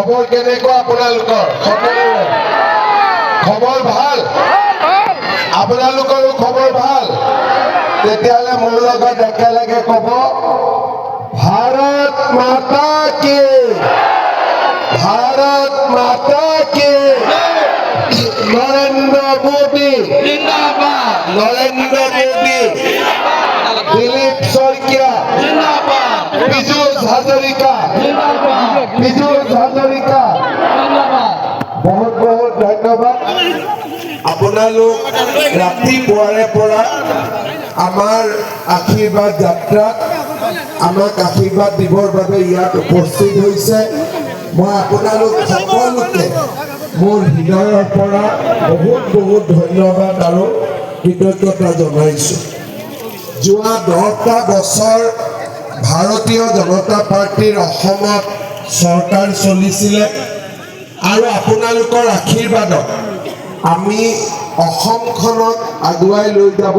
খবৰ কেনেকুৱা আপোনালোকৰ সকলোৰে খবৰ ভাল আপোনালোকৰো খবৰ ভাল তেতিয়াহ'লে মোৰ লগত একেলগে ক'ব ভাৰত মাতা কি নৰেন্দ্ৰ মোদী জিন্দাবাদ নৰেন্দ্ৰ মোদী দিলীপ শইকীয়া জিন্দাবাদ পীযুষ হাজৰিকা বহুত বহুত ধন্যবাদ আপোনালোক ৰাতিপুৱাৰে পৰা আমাৰ আশীৰ্বাদ যাত্ৰাত আমাক আশীৰ্বাদ দিবৰ বাবে ইয়াত উপস্থিত হৈছে মই আপোনালোক সকলোকে মোৰ হৃদয়ৰ পৰা বহুত বহুত ধন্যবাদ আৰু কৃতজ্ঞতা জনাইছোঁ যোৱা 10টা বছৰ ভাৰতীয় জনতা পাৰ্টিৰ অসমত চৰকাৰ চলিছিলে আৰু আপোনালোকৰ আশীৰ্বাদত আমি অসমখনক আগুৱাই লৈ যাব